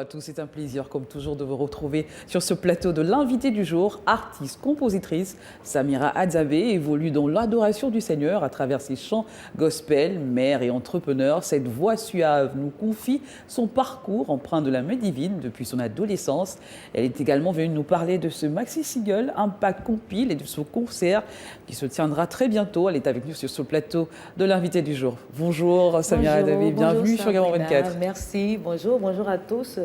tous, c'est un plaisir comme toujours de vous retrouver sur ce plateau de l'invité du jour, artiste, compositrice. Samira Hadzabe évolue dans l'adoration du Seigneur à travers ses chants gospel, mère et entrepreneur. Cette voix suave nous confie son parcours empreint de la main divine depuis son adolescence. Elle est également venue nous parler de ce maxi-single Impact Compile et de son concert qui se tiendra très bientôt. Elle est avec nous sur ce plateau de l'invité du jour. Bonjour Samira Hadzabe, bienvenue sur Garon 24. Merci, bonjour à tous.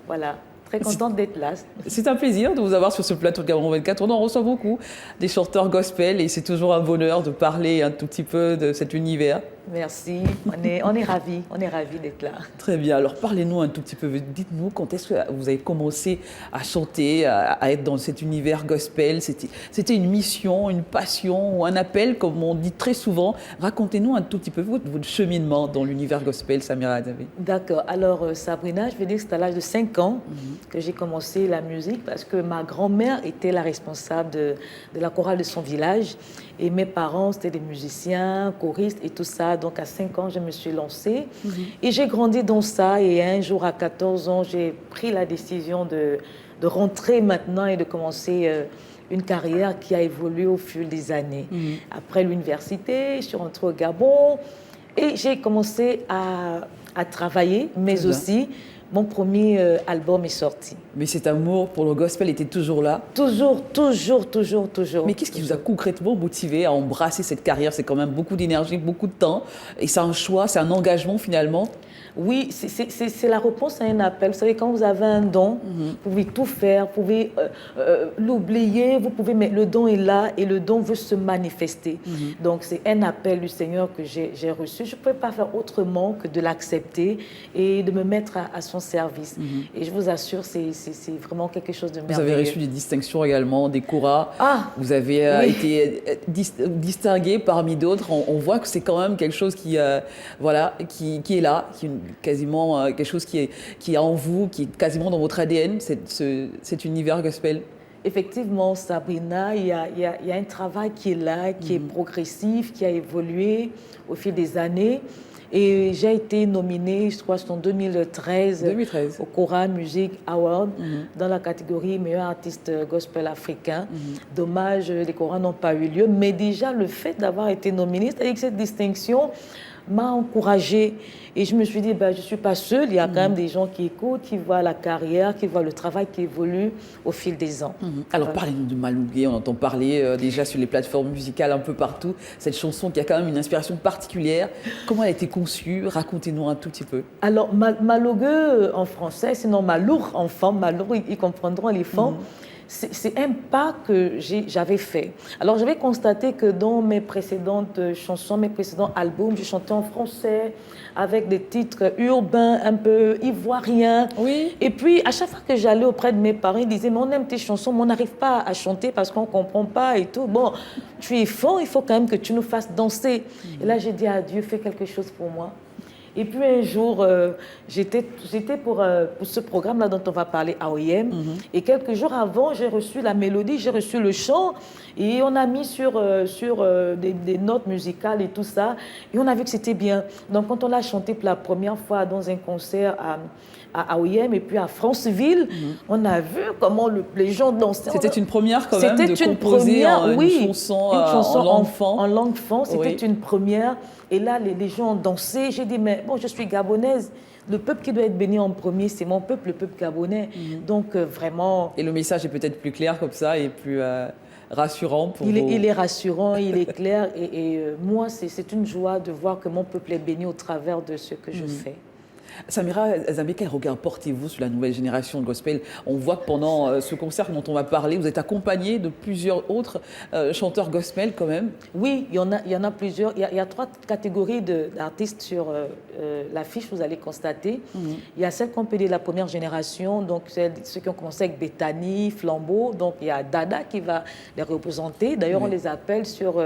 Voilà, très contente d'être là. C'est un plaisir de vous avoir sur ce plateau de Garon 24. On en reçoit beaucoup des chanteurs gospel et c'est toujours un bonheur de parler un tout petit peu de cet univers. Merci, on est ravis d'être là. Très bien, alors parlez-nous un tout petit peu, dites-nous quand est-ce que vous avez commencé à chanter, à être dans cet univers gospel. C'était une mission, une passion ou un appel, comme on dit très souvent. Racontez-nous un tout petit peu votre cheminement dans l'univers gospel, Samira Hadzabe. D'accord, alors Sabrina, je vais dire que c'est à l'âge de 5 ans que j'ai commencé la musique parce que ma grand-mère était la responsable de la chorale de son village et mes parents, c'était des musiciens, choristes et tout ça. Donc à 5 ans, je me suis lancée et j'ai grandi dans ça. Et un jour, à 14 ans, j'ai pris la décision de rentrer maintenant et de commencer une carrière qui a évolué au fil des années. Après l'université, je suis rentrée au Gabon et j'ai commencé à travailler, mais aussi mon premier album est sorti. Mais cet amour pour le gospel était toujours là? Toujours. Mais qu'est-ce qui vous a concrètement motivé à embrasser cette carrière? C'est quand même beaucoup d'énergie, beaucoup de temps. Et c'est un choix, c'est un engagement finalement? Oui, c'est la réponse à un appel. Vous savez, quand vous avez un don, vous pouvez tout faire, vous pouvez l'oublier, mais le don est là et le don veut se manifester. Donc, c'est un appel du Seigneur que j'ai reçu. Je ne pouvais pas faire autrement que de l'accepter et de me mettre à son service. Et je vous assure, c'est vraiment quelque chose de merveilleux. Vous avez reçu des distinctions également, des Koras. Vous avez été distingué parmi d'autres. On voit que c'est quand même quelque chose qui est là, quasiment quelque chose qui est en vous, qui est quasiment dans votre ADN, cet univers gospel. Effectivement, Sabrina, il y a un travail qui est là, qui est progressif, qui a évolué au fil des années. Et j'ai été nominée, je crois, en 2013 au Kora Music Award dans la catégorie meilleur artiste gospel africain. Dommage, les Koras n'ont pas eu lieu, mais déjà le fait d'avoir été nominée, c'est-à-dire que cette distinction m'a encouragée. Et je me suis dit, je ne suis pas seule, il y a quand même des gens qui écoutent, qui voient la carrière, qui voient le travail qui évolue au fil des ans. Alors parlez-nous de Malougué, on entend parler déjà sur les plateformes musicales un peu partout. Cette chanson qui a quand même une inspiration particulière. Comment elle a été conçue? Racontez-nous un tout petit peu. Alors Malougué en français, sinon Malour enfant, Malour, ils comprendront les femmes. C'est un pas que j'avais fait. Alors, j'avais constaté que dans mes précédentes chansons, mes précédents albums, je chantais en français avec des titres urbains, un peu ivoiriens. Oui. Et puis, à chaque fois que j'allais auprès de mes parents, ils disaient, mais on aime tes chansons, mais on n'arrive pas à chanter parce qu'on ne comprend pas et tout. Bon, tu es fort, il faut quand même que tu nous fasses danser. Et là, j'ai dit à Dieu, fais quelque chose pour moi. Et puis un jour, j'étais pour ce programme-là dont on va parler à OIM. Et quelques jours avant, j'ai reçu la mélodie, j'ai reçu le chant. Et on a mis sur des notes musicales et tout ça. Et on a vu que c'était bien. Donc quand on l'a chanté pour la première fois dans un concert à OIM et puis à Franceville, on a vu comment les gens dansaient. C'était une première quand même de composer une chanson en langue franc. C'était une première. Et là, les gens ont dansé. J'ai dit, mais bon, je suis gabonaise. Le peuple qui doit être béni en premier, c'est mon peuple, le peuple gabonais. Donc, vraiment... Et le message est peut-être plus clair comme ça et plus rassurant pour vous. Il est rassurant, il est clair. Et moi, c'est une joie de voir que mon peuple est béni au travers de ce que je fais. Samira Hadzabe, quel regard portez-vous sur la nouvelle génération de gospel? On voit que pendant ce concert dont on va parler, vous êtes accompagné de plusieurs autres chanteurs gospel quand même. Oui, il y en a plusieurs. Il y a 3 catégories d'artistes sur l'affiche, vous allez constater. Il y a celles qu'on peut dire la première génération, donc ceux qui ont commencé avec Bethany, Flambeau. Donc il y a Dada qui va les représenter. D'ailleurs, on les appelle sur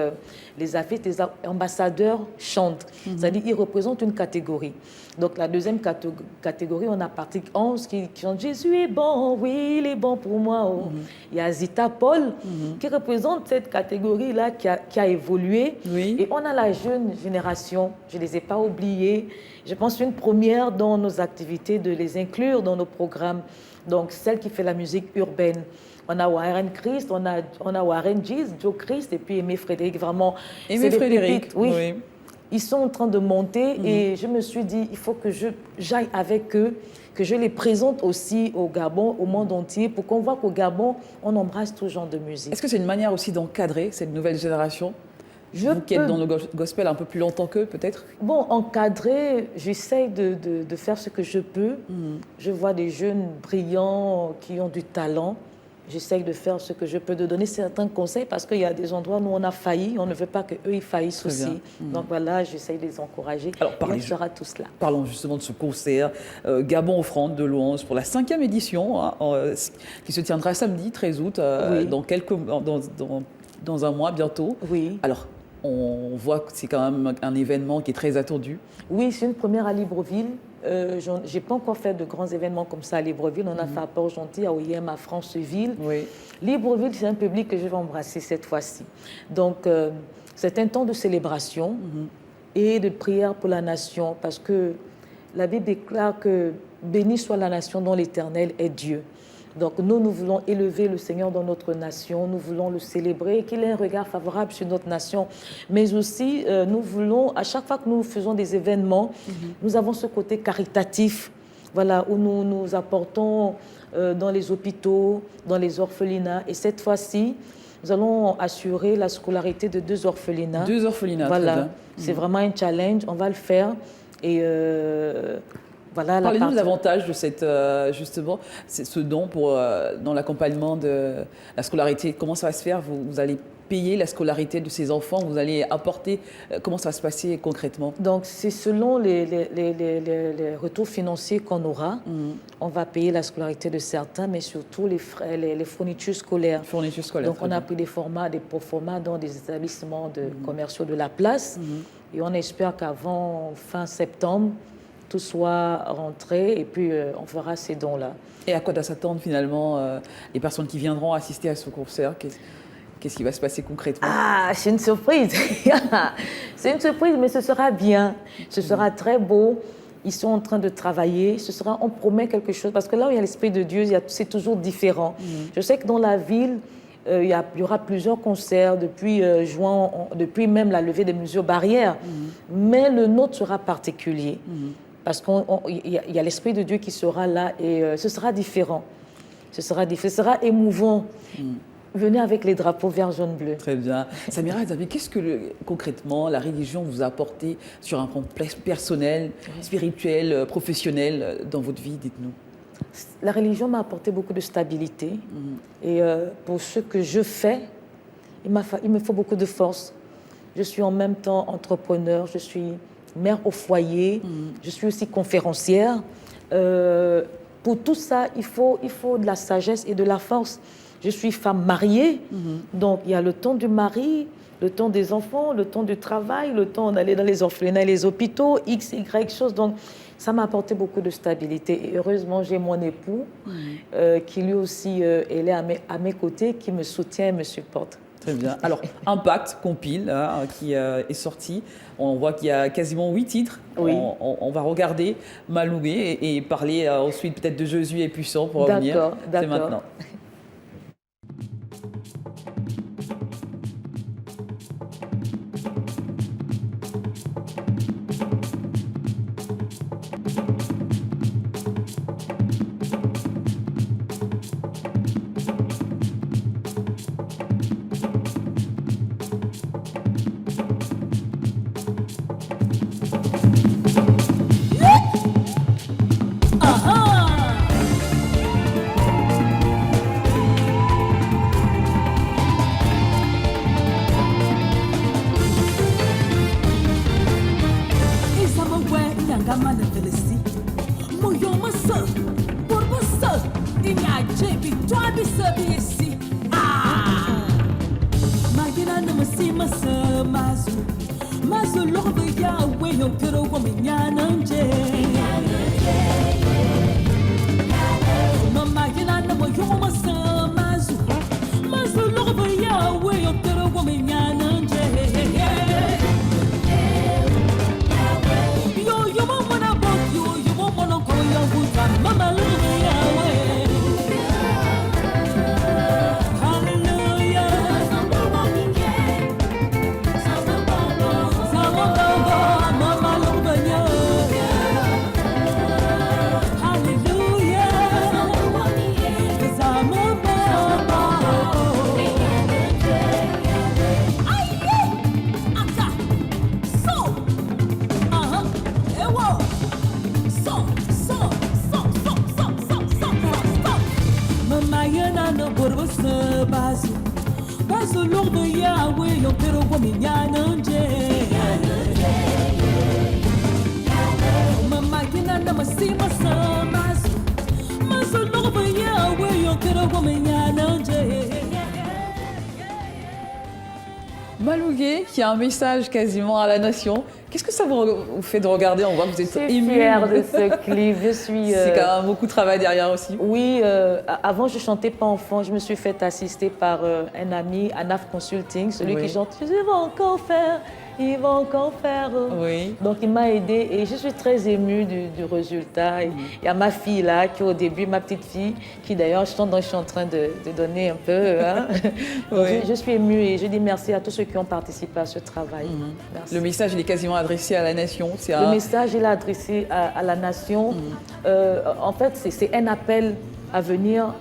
les affiches des ambassadeurs chantent. C'est-à-dire qu'ils représentent une catégorie. Donc la deuxième deuxième catégorie, on a Patrick 11 qui chante « Jésus est bon, oui, il est bon pour moi. Oh. Il y a Zita Paul qui représente cette catégorie-là qui a évolué. Oui. Et on a la jeune génération, je ne les ai pas oubliés. Je pense une première dans nos activités de les inclure dans nos programmes. Donc, celle qui fait la musique urbaine. On a Warren Christ, on a Warren Giz, Joe Christ et puis Aimé Frédéric. Vraiment, Aimé Frédéric, oui. Ils sont en train de monter et je me suis dit, il faut que j'aille avec eux, que je les présente aussi au Gabon, au monde entier, pour qu'on voit qu'au Gabon, on embrasse tout genre de musique. Est-ce que c'est une manière aussi d'encadrer cette nouvelle génération? Vous qui êtes dans le gospel un peu plus longtemps qu'eux, peut-être? Bon, encadrer, j'essaye de faire ce que je peux. Je vois des jeunes brillants qui ont du talent. J'essaye de faire ce que je peux, de donner certains conseils parce qu'il y a des endroits où on a failli, on ne veut pas qu'eux ils faillissent aussi. Donc voilà, j'essaye de les encourager. Alors, on sera tous là. Parlons justement de ce concert Gabon Offrande de louange pour la 5e édition qui se tiendra samedi 13 août dans un mois bientôt. Oui. Alors, on voit que c'est quand même un événement qui est très attendu. Oui, c'est une première à Libreville. Je n'ai pas encore fait de grands événements comme ça à Libreville. On a fait à Port-Gentil, à OIM, à Franceville. Oui. Libreville, c'est un public que je vais embrasser cette fois-ci. Donc, c'est un temps de célébration et de prière pour la nation parce que la Bible déclare que béni soit la nation dont l'Éternel est Dieu. Donc nous voulons élever le Seigneur dans notre nation, nous voulons le célébrer, qu'il ait un regard favorable sur notre nation. Mais aussi, nous voulons, à chaque fois que nous faisons des événements, nous avons ce côté caritatif, voilà, où nous apportons dans les hôpitaux, dans les orphelinats. Et cette fois-ci, nous allons assurer la scolarité de 2 orphelinats. 2 orphelinats, voilà. C'est vraiment un challenge, on va le faire. Et... voilà, parlez-nous davantage de justement, ce don dans l'accompagnement de la scolarité. Comment ça va se faire? Vous allez payer la scolarité de ces enfants? Vous allez apporter... Comment ça va se passer concrètement? Donc, c'est selon les retours financiers qu'on aura. On va payer la scolarité de certains, mais surtout les fournitures scolaires. Donc, on a pris des proformas dans des établissements commerciaux de la place. Et on espère qu'avant fin septembre, tout soit rentré et puis on fera ces dons-là. Et à quoi doivent s'attendre finalement les personnes qui viendront assister à ce concert? Qu'est-ce qui va se passer concrètement? Ah, c'est une surprise. C'est une surprise, mais ce sera bien. Ce sera très beau. Ils sont en train de travailler. On promet quelque chose. Parce que là où il y a l'Esprit de Dieu, c'est toujours différent. Je sais que dans la ville, il y aura plusieurs concerts depuis juin, depuis même la levée des mesures barrières. Mais le nôtre sera particulier. Parce qu'il y a l'Esprit de Dieu qui sera là et ce sera différent. Ce sera émouvant. Venez avec les drapeaux vert, jaune, bleu. Très bien. Samira Adzavé, qu'est-ce que concrètement la religion vous a apporté sur un plan personnel, spirituel, professionnel dans votre vie? Dites-nous. La religion m'a apporté beaucoup de stabilité. Et pour ce que je fais, il me faut beaucoup de force. Je suis en même temps entrepreneur, je suis mère au foyer, je suis aussi conférencière. Pour tout ça, il faut de la sagesse et de la force. Je suis femme mariée, donc il y a le temps du mari, le temps des enfants, le temps du travail, le temps d'aller dans les orphelinats et les hôpitaux, X, Y choses. Donc ça m'a apporté beaucoup de stabilité. Et heureusement, j'ai mon époux qui lui aussi est à mes côtés, qui me soutient et me supporte. Très bien. Alors, Impact compile qui est sorti. On voit qu'il y a quasiment 8 titres. Oui. On va regarder Maloué et parler ensuite peut-être de Jésus est puissant pour revenir. D'accord. C'est maintenant. Malougué, qui a un message quasiment à la nation. Qu'est-ce que ça vous fait de regarder? On voit que vous êtes ému. Je suis fière de ce clip. Je suis. C'est quand même beaucoup de travail derrière aussi. Oui, avant je chantais pas enfant. Je me suis fait assister par un ami, Anaf Consulting, celui qui chante. Je vais encore faire. Il va encore faire. Oui. Donc il m'a aidée et je suis très émue du résultat. Il y a ma fille là, qui au début, ma petite fille, qui d'ailleurs je suis en train de donner un peu. Hein. Donc, je suis émue et je dis merci à tous ceux qui ont participé à ce travail. Merci. Le message il est quasiment adressé à la nation. Le message il est adressé à la nation. En fait, c'est un appel à venir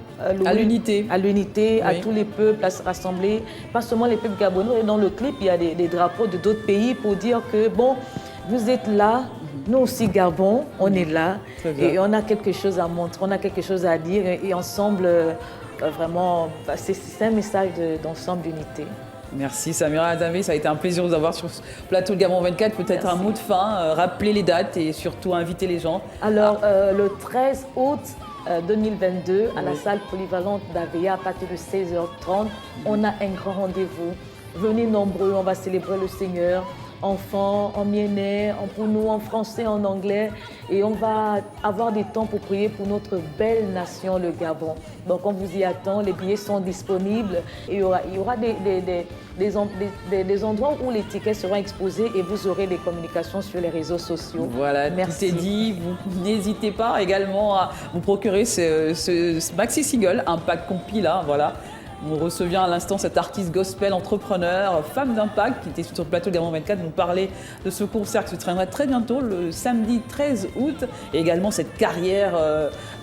à l'unité, à tous les peuples, à se rassembler, pas seulement les peuples gabonais. Et dans le clip, il y a des drapeaux de d'autres pays pour dire que, bon, vous êtes là, nous aussi Gabon, on est là, et on a quelque chose à montrer, on a quelque chose à dire, et ensemble, vraiment, c'est un message d'ensemble d'unité. Merci Samira Adzavé, ça a été un plaisir de vous avoir sur ce plateau de Gabon 24. Peut-être un mot de fin, rappeler les dates et surtout inviter les gens. Alors, le 13 août 2022, à la salle polyvalente d'Avea, à partir de 16h30, on a un grand rendez-vous. Venez nombreux, on va célébrer le Seigneur, enfants, en miennet, pour nous en français, en anglais. Et on va avoir des temps pour prier pour notre belle nation, le Gabon. Donc on vous y attend, les billets sont disponibles. Et il y aura des endroits où les tickets seront exposés et vous aurez des communications sur les réseaux sociaux. Voilà, merci. Tout est dit. Vous n'hésitez pas également à vous procurer ce maxi single, un pack compil, hein, voilà. On recevait à l'instant cet artiste gospel, entrepreneur, femme d'impact qui était sur le plateau de Gabon 24 nous parler de ce concert qui se traînera très bientôt, le samedi 13 août. Et également cette carrière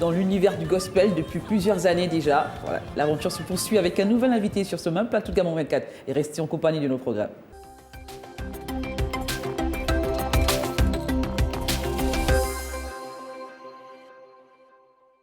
dans l'univers du gospel depuis plusieurs années déjà. Voilà, l'aventure se poursuit avec un nouvel invité sur ce même plateau de Gabon 24. Et restez en compagnie de nos programmes.